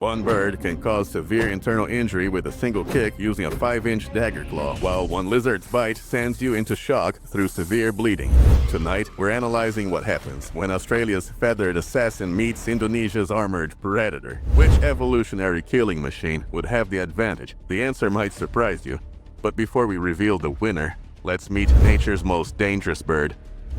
One bird can cause severe internal injury with a single kick using a 5-inch dagger claw, while one lizard's bite sends you into shock through severe bleeding. Tonight, we're analyzing what happens when Australia's feathered assassin meets Indonesia's armored predator. Which evolutionary killing machine would have the advantage? The answer might surprise you. But before we reveal the winner, let's meet nature's most dangerous bird,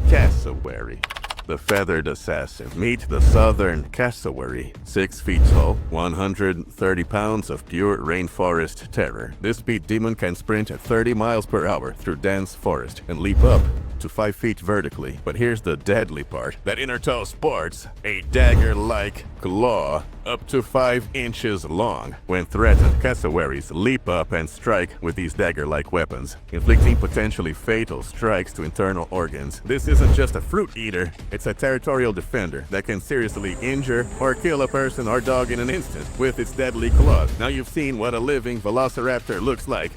cassowary. The feathered assassin. Meet the Southern Cassowary. 6 feet tall, 130 pounds of pure rainforest terror. This speed demon can sprint at 30 miles per hour through dense forest and leap up to 5 feet vertically. But here's the deadly part. That inner toe sports a dagger-like claw up to 5 inches long. When threatened, cassowaries leap up and strike with these dagger-like weapons, inflicting potentially fatal strikes to internal organs. This isn't just a fruit eater, it's a territorial defender that can seriously injure or kill a person or dog in an instant with its deadly claws. Now you've seen what a living velociraptor looks like,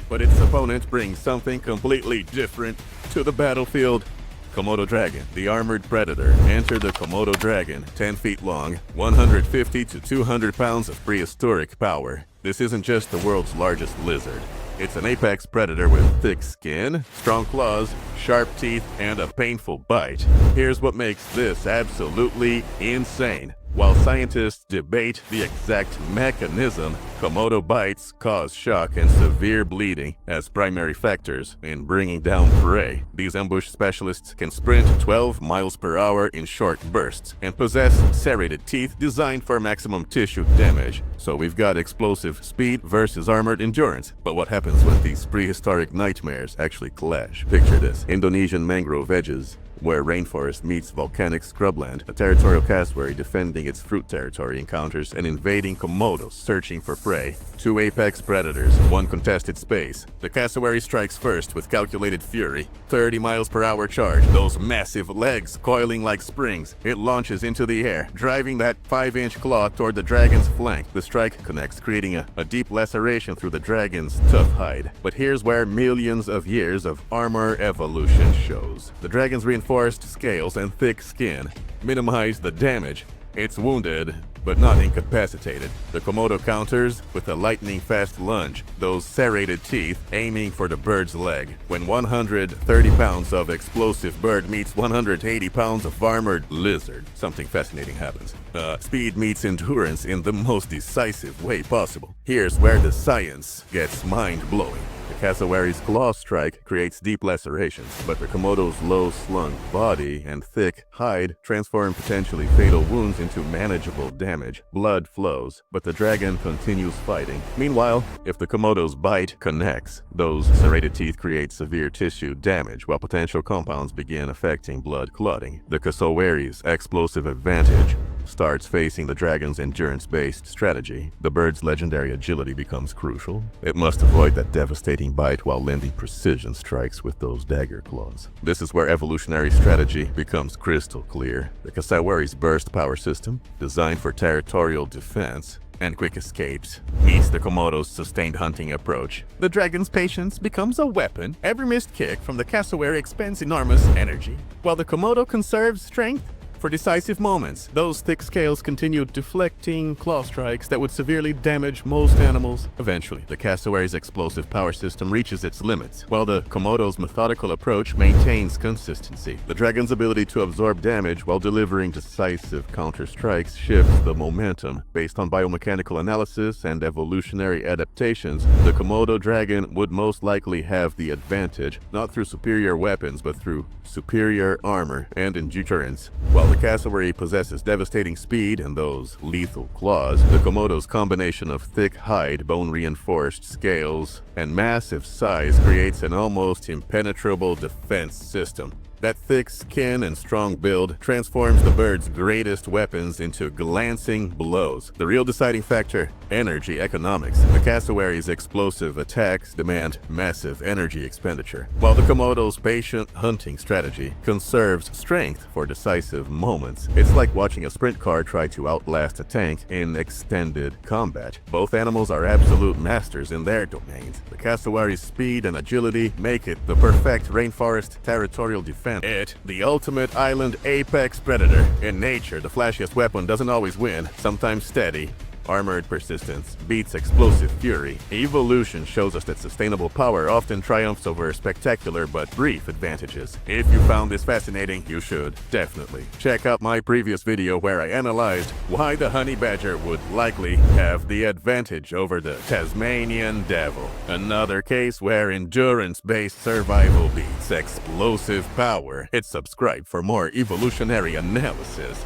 but its opponent brings something completely different to the battlefield. Komodo Dragon, the armored predator. Enter the Komodo Dragon, 10 feet long, 150 to 200 pounds of prehistoric power. This isn't just the world's largest lizard. It's an apex predator with thick skin, strong claws, sharp teeth, and a painful bite. Here's what makes this absolutely insane. While scientists debate the exact mechanism, Komodo bites cause shock and severe bleeding as primary factors in bringing down prey. These ambush specialists can sprint 12 miles per hour in short bursts and possess serrated teeth designed for maximum tissue damage. So we've got explosive speed versus armored endurance. But what happens when these prehistoric nightmares actually clash? Picture this: Indonesian mangrove edges, where rainforest meets volcanic scrubland. A territorial cassowary defending its fruit territory encounters an invading Komodo searching for prey. 2 apex predators, 1 contested space. The cassowary strikes first with calculated fury. 30 miles per hour charge, those massive legs coiling like springs. It launches into the air, driving that 5-inch claw toward the dragon's flank. The strike connects, creating a deep laceration through the dragon's tough hide. But here's where millions of years of armor evolution shows. The dragon's reinforced scales and thick skin minimize the damage. It's wounded, but not incapacitated. The Komodo counters with a lightning-fast lunge, those serrated teeth aiming for the bird's leg. When 130 pounds of explosive bird meets 180 pounds of armored lizard, something fascinating happens. Speed meets endurance in the most decisive way possible. Here's where the science gets mind-blowing. The cassowary's claw strike creates deep lacerations, but the Komodo's low-slung body and thick hide transform potentially fatal wounds into manageable damage. Blood flows, but the dragon continues fighting. Meanwhile, if the Komodo's bite connects, those serrated teeth create severe tissue damage, while potential compounds begin affecting blood clotting. The cassowary's explosive advantage starts facing the dragon's endurance-based strategy. The bird's legendary agility becomes crucial. It must avoid that devastating bite while landing precision strikes with those dagger claws. This is where evolutionary strategy becomes crystal clear. The cassowary's burst power system, designed for territorial defense and quick escapes, meets the Komodo's sustained hunting approach. The dragon's patience becomes a weapon. Every missed kick from the cassowary expends enormous energy, while the Komodo conserves strength for decisive moments. Those thick scales continued deflecting claw strikes that would severely damage most animals. Eventually, the cassowary's explosive power system reaches its limits, while the Komodo's methodical approach maintains consistency. The dragon's ability to absorb damage while delivering decisive counter-strikes shifts the momentum. Based on biomechanical analysis and evolutionary adaptations, the Komodo dragon would most likely have the advantage, not through superior weapons, but through superior armor and endurance. While the cassowary possesses devastating speed and those lethal claws, the Komodo's combination of thick hide, bone-reinforced scales, and massive size creates an almost impenetrable defense system. That thick skin and strong build transforms the bird's greatest weapons into glancing blows. The real deciding factor: energy economics. The cassowary's explosive attacks demand massive energy expenditure, while the Komodo's patient hunting strategy conserves strength for decisive moments. It's like watching a sprint car try to outlast a tank in extended combat. Both animals are absolute masters in their domains. The cassowary's speed and agility make it the perfect rainforest territorial defense. It, the ultimate island apex predator. In nature, the flashiest weapon doesn't always win. Sometimes steady, Armored persistence beats explosive fury. Evolution shows us that sustainable power often triumphs over spectacular but brief advantages. If you found this fascinating, you should definitely check out my previous video where I analyzed why the honey badger would likely have the advantage over the Tasmanian devil. Another case where endurance-based survival beats explosive power. Hit subscribe for more evolutionary analysis.